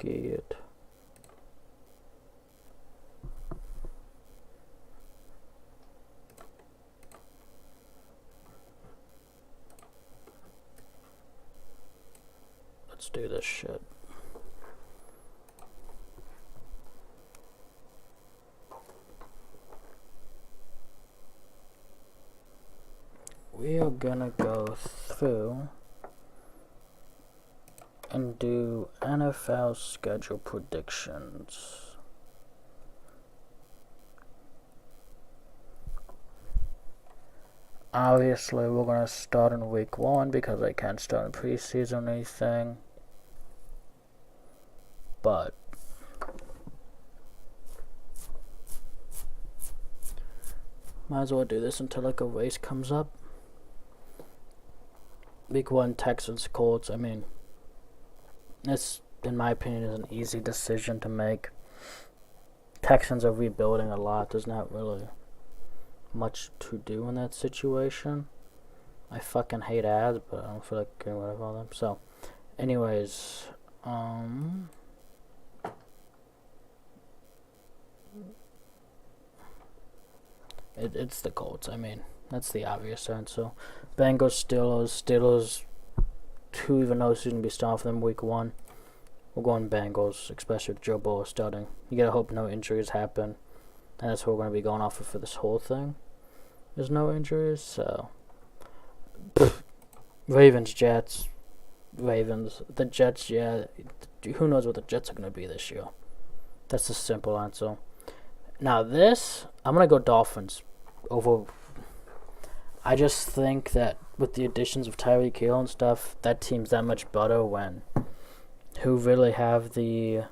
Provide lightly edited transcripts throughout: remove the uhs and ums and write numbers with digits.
it. Let's do this shit. We are gonna go through and do NFL schedule predictions. Obviously, we're gonna start in week 1 because I can't start in preseason or anything. But might as well do this until like a race comes up. Week 1, Texans, Colts. I mean, this, in my opinion, is an easy decision to make. Texans are rebuilding a lot. There's not really much to do in that situation. I fucking hate ads, but I don't feel like getting rid of all them. So, anyways, it's the Colts. I mean, that's the obvious answer. Bengals, Steelers. Who even knows who's gonna be starting for them week 1? We're going Bengals, especially with Joe Burrow starting. You gotta hope no injuries happen. And that's what we're gonna be going off of for this whole thing. There's no injuries, so Ravens, Jets, Ravens. The Jets, yeah. Who knows what the Jets are gonna be this year? That's the simple answer. Now this, I'm gonna go Dolphins over. I just think that with the additions of Tyreek Hill and stuff, that team's that much better when who really have the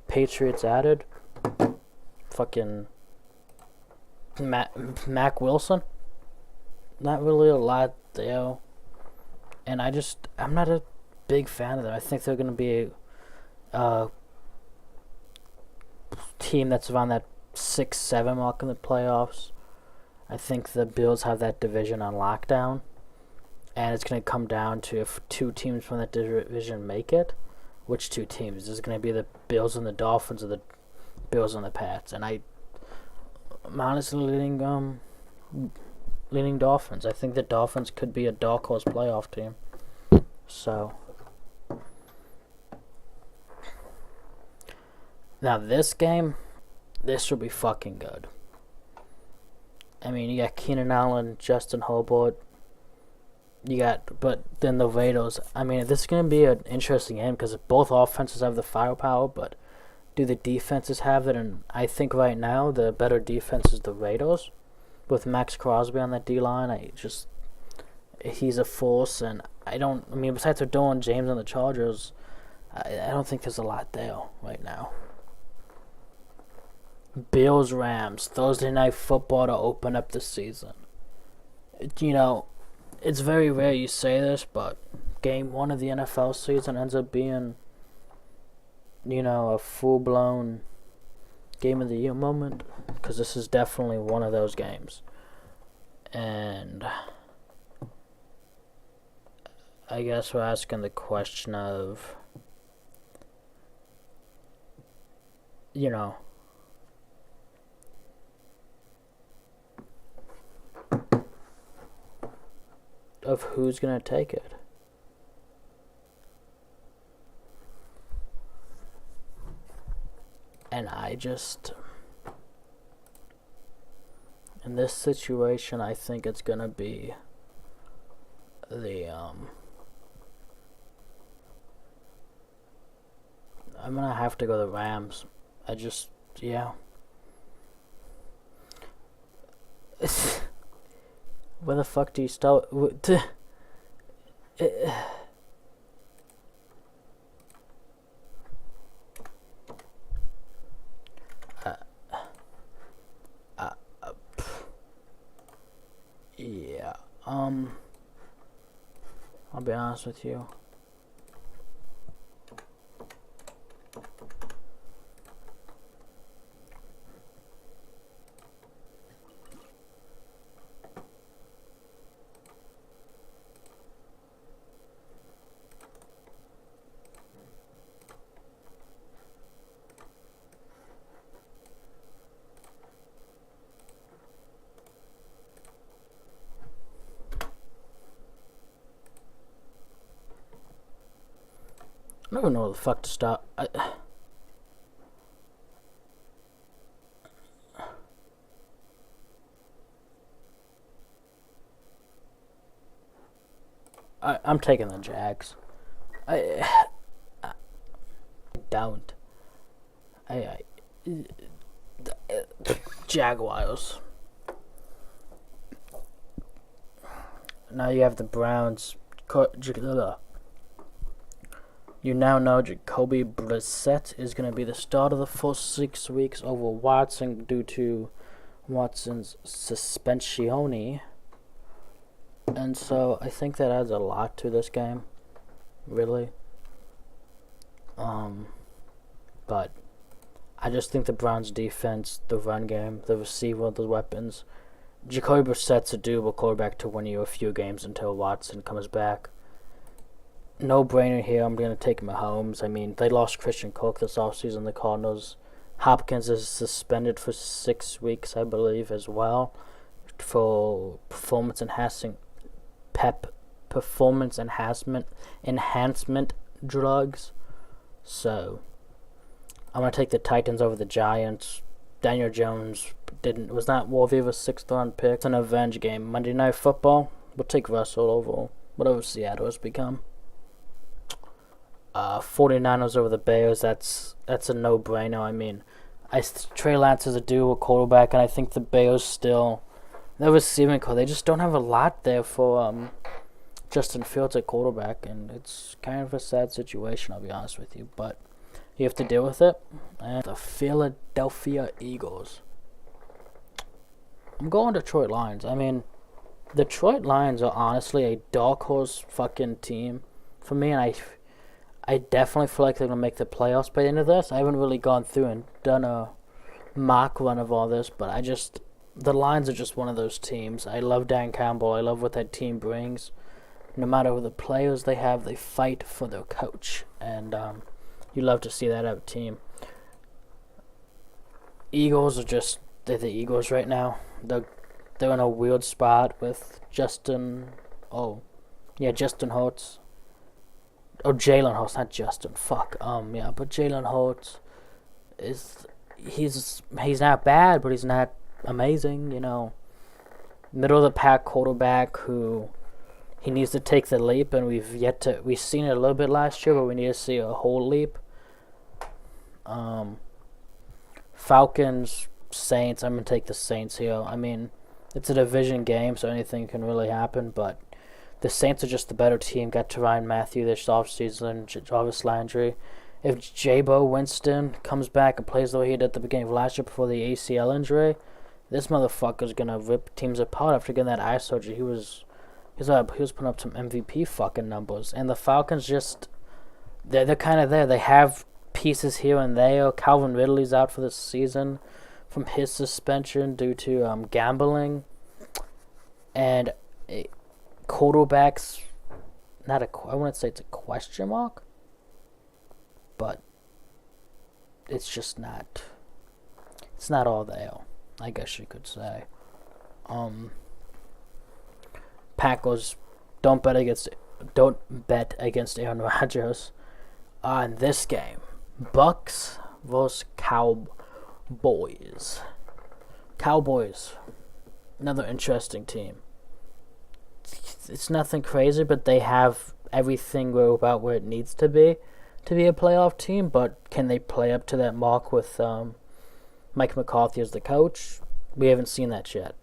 Patriots added. Fucking Mac Wilson. Not really a lot there. And I'm not a big fan of them. I think they're going to be a team that's around that 6-7 mark in the playoffs. I think the Bills have that division on lockdown. And it's going to come down to if 2 teams from that division make it. Which 2 teams? Is it going to be the Bills and the Dolphins or the Bills and the Pats? And I'm honestly leaning Dolphins. I think the Dolphins could be a dark horse playoff team. So now this game, this will be fucking good. I mean, you got Keenan Allen, Justin Herbert. But then the Raiders. I mean, this is going to be an interesting game because both offenses have the firepower, but do the defenses have it? And I think right now the better defense is the Raiders, with Max Crosby on that D-line. He's a force, and besides Derwin James on the Chargers, I don't think there's a lot there right now. Bills, Rams, Thursday Night Football to open up the season. It's very rare you say this, but game 1 of the NFL season ends up being, a full-blown game of the year moment, because this is definitely one of those games. And I guess we're asking the question of, of who's going to take it. And in this situation, I think it's going to be I'm going to have to go the Rams. Where the fuck do you start? Yeah. I'll be honest with you. I don't even know where the fuck to start. I'm taking the Jags. I don't. I Jaguars. Now you have the Browns. You now know Jacoby Brissett is going to be the start of the first 6 weeks over Watson due to Watson's suspensione. And so I think that adds a lot to this game, really. But I just think the Browns' defense, the run game, the receiver, the weapons. Jacoby Brissett's a doable quarterback to win you a few games until Watson comes back. No brainer here. I'm going to take Mahomes. I mean, they lost Christian Kirk this offseason, the Cardinals. Hopkins is suspended for 6 weeks, I believe, as well, for performance enhancement drugs. So I'm going to take the Titans over the Giants. Daniel Jones was not worthy of a 6th-round pick. It's an revenge game. Monday Night Football. We'll take Russell over whatever Seattle has become. 49ers over the Bears. That's a no-brainer. I mean, Trey Lance is a dual quarterback, and I think the Bears still, their receiving core, they just don't have a lot there for Justin Fields at quarterback, and it's kind of a sad situation, I'll be honest with you, but you have to deal with it. And the Philadelphia Eagles. I'm going Detroit Lions. I mean, Detroit Lions are honestly a dark horse fucking team for me, and I definitely feel like they're going to make the playoffs by the end of this. I haven't really gone through and done a mock run of all this, but the Lions are just one of those teams. I love Dan Campbell. I love what that team brings. No matter who the players they have, they fight for their coach, and you love to see that out of a team. Eagles they're the Eagles right now. They're in a weird spot with Justin Hurts. Oh, Jalen Hurts, not Justin. Fuck. But Jalen Hurts he's not bad, but he's not amazing. You know, middle of the pack quarterback who he needs to take the leap, and we've seen it a little bit last year, but we need to see a whole leap. Falcons, Saints. I'm gonna take the Saints here. I mean, it's a division game, so anything can really happen, but the Saints are just the better team. Got Tyrann Mathieu this offseason, Jarvis Landry. If Jabo Winston comes back and plays the way he did at the beginning of last year before the ACL injury, this motherfucker's gonna rip teams apart after getting that eye surgery. He was putting up some MVP fucking numbers. And the Falcons they're kind of there. They have pieces here and there. Calvin Ridley's out for the season from his suspension due to gambling. And quarterbacks, I wouldn't say it's a question mark, but it's not all there, I guess you could say. Packers, don't bet against Aaron Rodgers in this game. Bucks vs. Cowboys. Cowboys, another interesting team. It's nothing crazy, but they have everything about where it needs to be a playoff team. But can they play up to that mark with Mike McCarthy as the coach? We haven't seen that yet.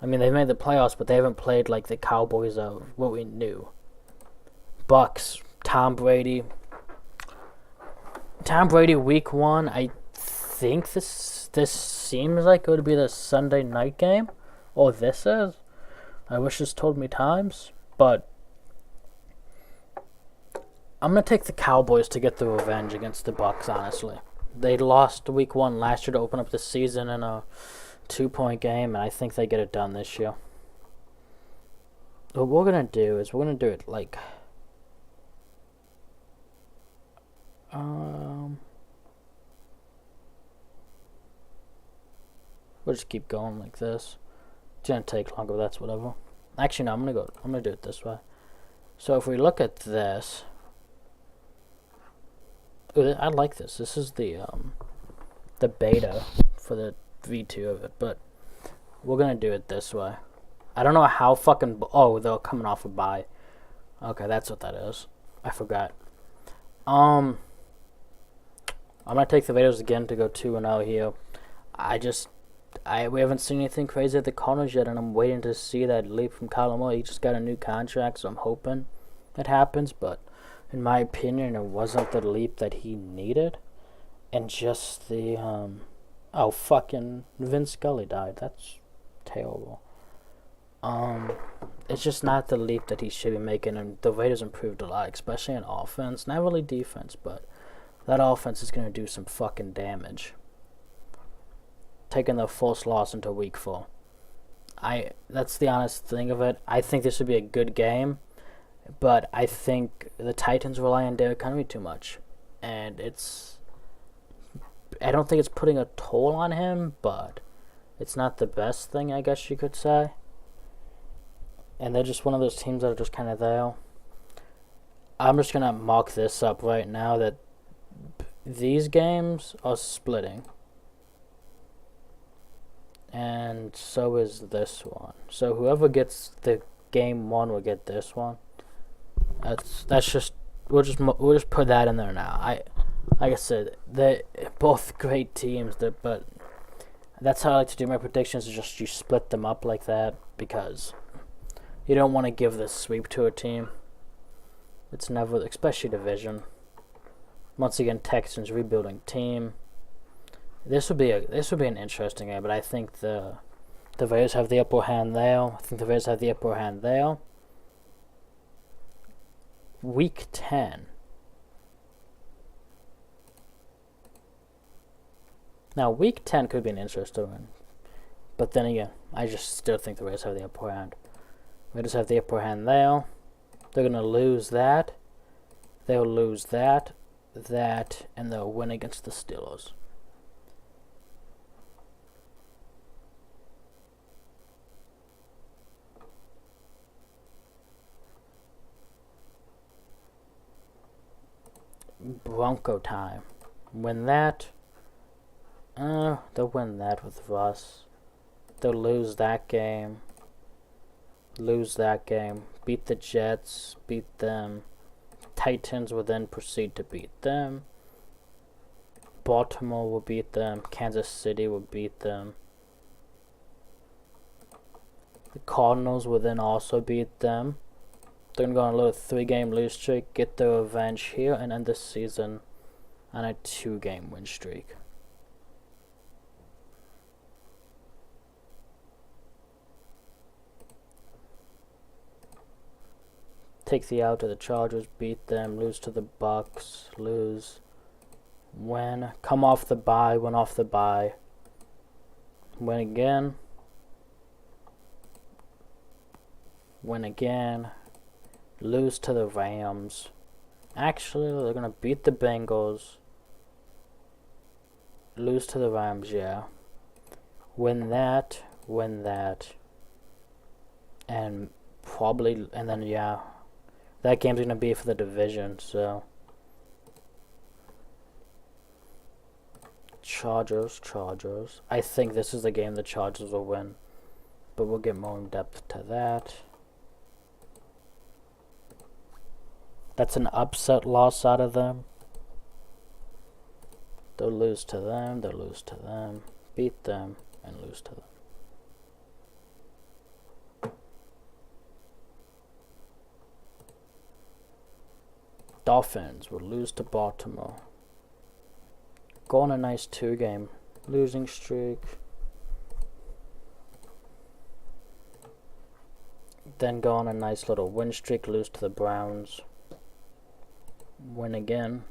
I mean, they made the playoffs, but they haven't played like the Cowboys of what we knew. Bucks, Tom Brady, week 1. I think this seems like it would be the Sunday night game, or this is. I wish this told me times, but I'm going to take the Cowboys to get the revenge against the Bucks, honestly. They lost week 1 last year to open up the season in a 2-point game, and I think they get it done this year. What we're going to do is we're going to do it like we'll just keep going like this. It's gonna take longer, but that's whatever. Actually, no, I'm gonna do it this way. So if we look at this, Ooh, I like this. This is the beta for the V2 of it, but we're gonna do it this way. I don't know how fucking. Oh, they're coming off a bye. Okay, that's what that is. I forgot. I'm gonna take the Raiders again to go 2-0 here. We haven't seen anything crazy at the Cardinals yet, and I'm waiting to see that leap from Kyler Murray. He just got a new contract, so I'm hoping it happens. But in my opinion, it wasn't the leap that he needed, and just the oh, fucking Vince Scully died. That's terrible. It's just not the leap that he should be making, and the Raiders improved a lot, especially in offense. Not really defense, but that offense is gonna do some fucking damage. Taking the first loss into week 4. That's the honest thing of it. I think this would be a good game, but I think the Titans rely on Derrick Henry too much, and I don't think it's putting a toll on him, but it's not the best thing, I guess you could say. And they're just one of those teams that are just kind of there. I'm just gonna mark this up right now that these games are splitting. And so is this one. So whoever gets the game 1 will get this one. That's just we'll just put that in there now. Like I said, they're both great teams, but that's how I like to do my predictions. Is just you split them up like that because you don't want to give the sweep to a team. It's never, especially division. Once again, Texans rebuilding team. This would be an interesting game, but I think the Raiders have the upper hand there. Week 10. Now, Week 10 could be an interesting one, but then again, I just still think the Raiders have the upper hand. Raiders have the upper hand there. They're gonna lose that. They'll lose that, and they'll win against the Steelers. Bronco time. Win that. They'll win that with Russ. They'll lose that game. Beat the Jets. Beat them. Titans will then proceed to beat them. Baltimore will beat them. Kansas City will beat them. The Cardinals will then also beat them. They're going to go on a little 3-game lose streak, get their revenge here, and end the season on a 2-game win streak. Take the out to the Chargers, beat them, lose to the Bucks, lose, win, come off the bye, win off the bye, win again, lose to the Rams. Actually, they're going to beat the Bengals, lose to the Rams, yeah. Win that, and then, yeah. That game's going to be for the division, so. Chargers. I think this is the game the Chargers will win, but we'll get more in depth to that. That's an upset loss out of them. They'll lose to them, beat them, and lose to them. Dolphins will lose to Baltimore. Go on a nice 2-game losing streak. Then go on a nice little win streak, lose to the Browns. Win again.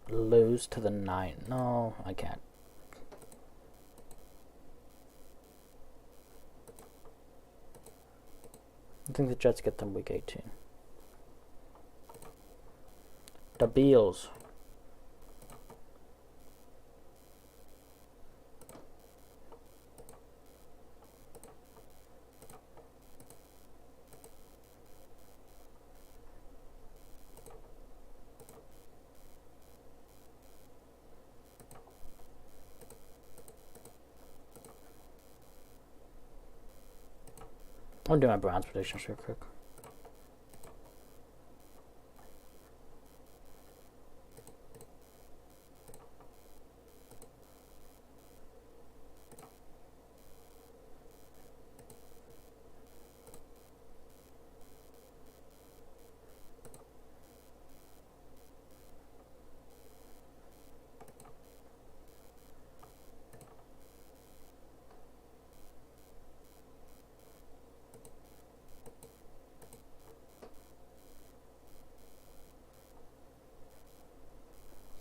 Lose to the Niners. No, I can't. I think the Jets get them week 18. The Bills. I'll do my Browns predictions real quick.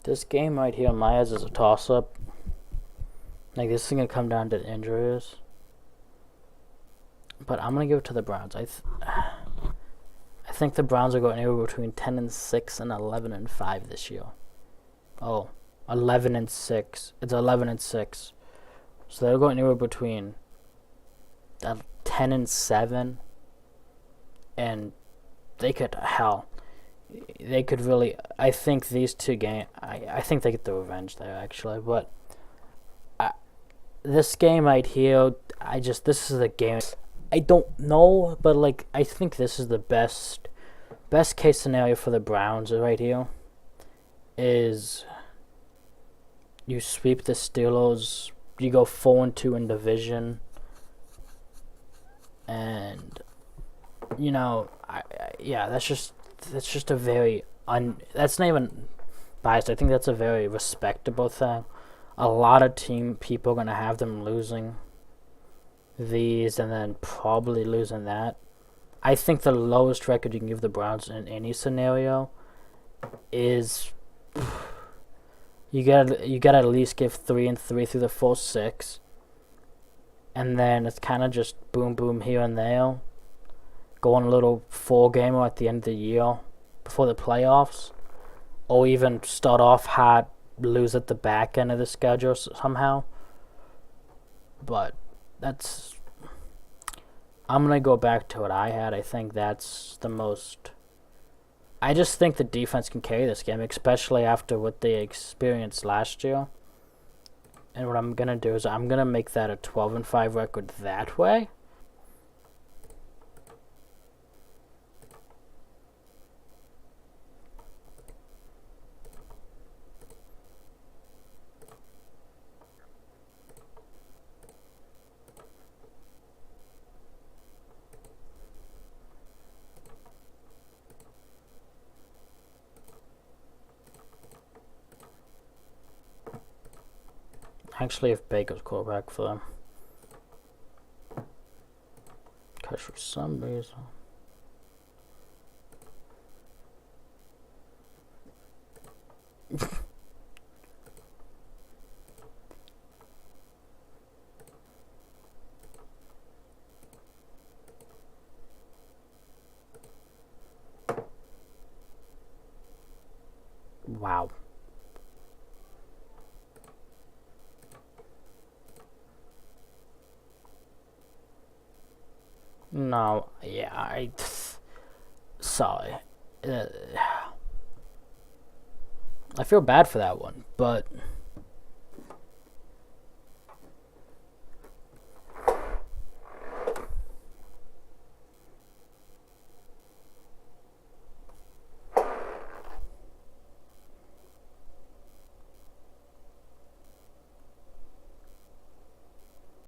This game right here, my eyes, is a toss-up. Like, this is going to come down to injuries. But I'm going to give it to the Browns. I think the Browns are going anywhere between 10-6 and 11-5 this year. Oh, 11-6. It's 11-6. So they're going anywhere between 10-7, and they could really. I think these two games. I think they get the revenge there actually, but this game right here, this is the game. I don't know, but like I think this is the best case scenario for the Browns right here. Is you sweep the Steelers, you go 4-2 in division, and that's just a very that's not even biased. I think that's a very respectable thing. A lot of people are gonna have them losing these and then probably losing that. I think the lowest record you can give the Browns in any scenario is you gotta at least give 3-3 through the full 6, and then it's kind of just boom boom here and there. Go on a little 4-gamer at the end of the year before the playoffs, or even start off hot, lose at the back end of the schedule somehow. But I'm going to go back to what I had. I think that's the most. I just think the defense can carry this game, especially after what they experienced last year. And what I'm going to do is I'm going to make that a 12-5 record that way. Actually, if Baker's quarterback for them. Because for some reason. Wow. No, yeah, sorry. I feel bad for that one, but